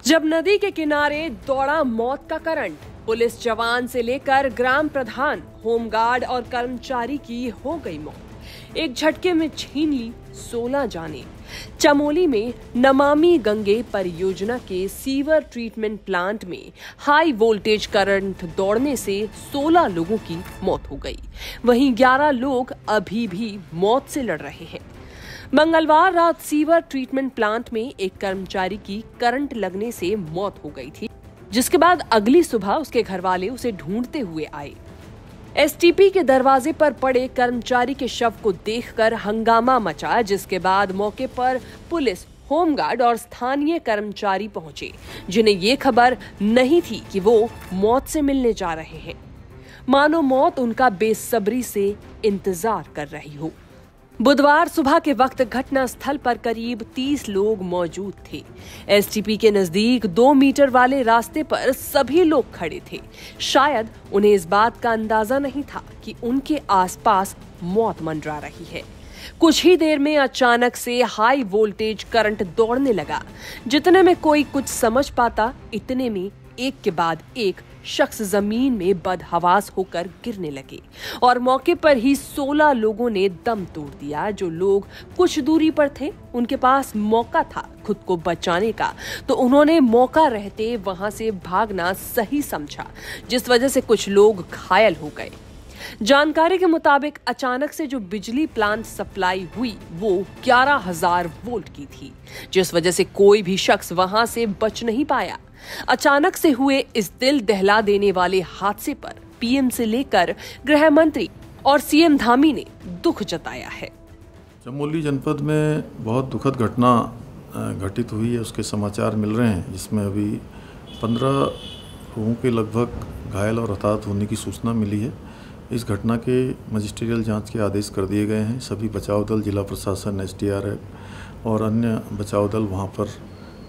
जब नदी के किनारे दौड़ा मौत का करंट, पुलिस जवान से लेकर ग्राम प्रधान, होमगार्ड और कर्मचारी की हो गई मौत। एक झटके में छीन ली 16 जानें। चमोली में नमामि गंगे परियोजना के सीवर ट्रीटमेंट प्लांट में हाई वोल्टेज करंट दौड़ने से 16 लोगों की मौत हो गई। वहीं 11 लोग अभी भी मौत से लड़ रहे हैं। मंगलवार रात सीवर ट्रीटमेंट प्लांट में एक कर्मचारी की करंट लगने से मौत हो गई थी, जिसके बाद अगली सुबह उसके घरवाले उसे ढूंढते हुए आए। एसटीपी के दरवाजे पर पड़े कर्मचारी के शव को देखकर हंगामा मचा, जिसके बाद मौके पर पुलिस, होमगार्ड और स्थानीय कर्मचारी पहुंचे, जिन्हें ये खबर नहीं थी कि वो मौत से मिलने जा रहे हैं। मानो मौत उनका बेसब्री से इंतजार कर रही हो। बुधवार सुबह के वक्त घटना स्थल पर करीब 30 लोग मौजूद थे। एसटीपी के नजदीक 2 मीटर वाले रास्ते पर सभी लोग खड़े थे। शायद उन्हें इस बात का अंदाजा नहीं था कि उनके आसपास मौत मंडरा रही है। कुछ ही देर में अचानक से हाई वोल्टेज करंट दौड़ने लगा। जितने में कोई कुछ समझ पाता, इतने में एक के बाद एक शख्स जमीन में बदहवास होकर गिरने लगे और मौके पर ही 16 लोगों ने दम तोड़ दिया। जो लोग कुछ दूरी पर थे, उनके पास मौका था खुद को बचाने का, तो उन्होंने मौका रहते वहां से भागना सही समझा, जिस वजह से कुछ लोग घायल हो गए। जानकारी के मुताबिक अचानक से जो बिजली प्लांट सप्लाई हुई वो 11,000 वोल्ट की थी, जिस वजह से कोई भी शख्स वहां से बच नहीं पाया। अचानक से हुए इस दिल दहला देने वाले हादसे पर पीएम से लेकर गृह मंत्री और सीएम धामी ने दुख जताया है। चमोली जनपद में बहुत दुखद घटना घटित हुई है, उसके समाचार मिल रहे हैं, जिसमें अभी 15 लोगों के लगभग घायल और हताहत होने की सूचना मिली है। इस घटना के मजिस्ट्रियल जांच के आदेश कर दिए गए हैं। सभी बचाव दल, जिला प्रशासन, एसडीआरएफ और अन्य बचाव दल वहां पर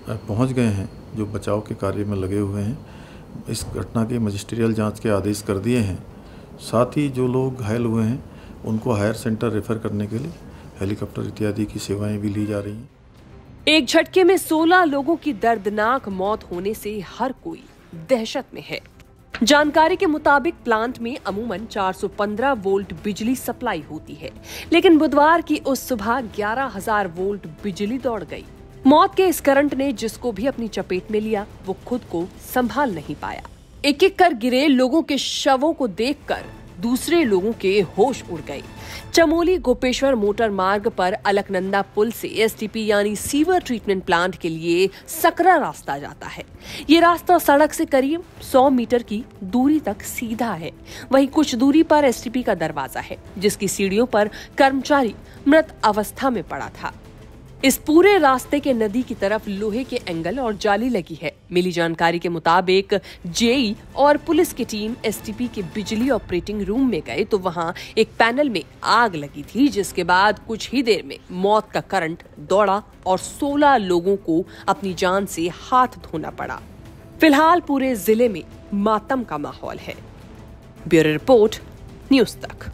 पहुंच गए हैं, जो बचाव के कार्य में लगे हुए हैं। इस घटना के मजिस्ट्रियल जांच के आदेश कर दिए हैं। साथ ही जो लोग घायल हुए हैं उनको हायर सेंटर रेफर करने के लिए हेलीकॉप्टर इत्यादि की सेवाएं भी ली जा रही हैं। एक झटके में 16 लोगों की दर्दनाक मौत होने से हर कोई दहशत में है। जानकारी के मुताबिक प्लांट में अमूमन 415 वोल्ट बिजली सप्लाई होती है, लेकिन बुधवार की उस सुबह 11,000 वोल्ट बिजली दौड़ गई। मौत के इस करंट ने जिसको भी अपनी चपेट में लिया, वो खुद को संभाल नहीं पाया। एक एक कर गिरे लोगों के शवों को देखकर दूसरे लोगों के होश उड़ गए। चमोली गोपेश्वर मोटर मार्ग पर अलकनंदा पुल से एसटीपी यानी सीवर ट्रीटमेंट प्लांट के लिए सकरा रास्ता जाता है। ये रास्ता सड़क से करीब 100 मीटर की दूरी तक सीधा है। वहीं कुछ दूरी पर एसटीपी का दरवाजा है, जिसकी सीढ़ियों पर कर्मचारी मृत अवस्था में पड़ा था। इस पूरे रास्ते के नदी की तरफ लोहे के एंगल और जाली लगी है। मिली जानकारी के मुताबिक जेई और पुलिस की टीम एसटीपी के बिजली ऑपरेटिंग रूम में गए तो वहां एक पैनल में आग लगी थी, जिसके बाद कुछ ही देर में मौत का करंट दौड़ा और 16 लोगों को अपनी जान से हाथ धोना पड़ा। फिलहाल पूरे जिले में मातम का माहौल है। ब्यूरो रिपोर्ट, न्यूज़ तक।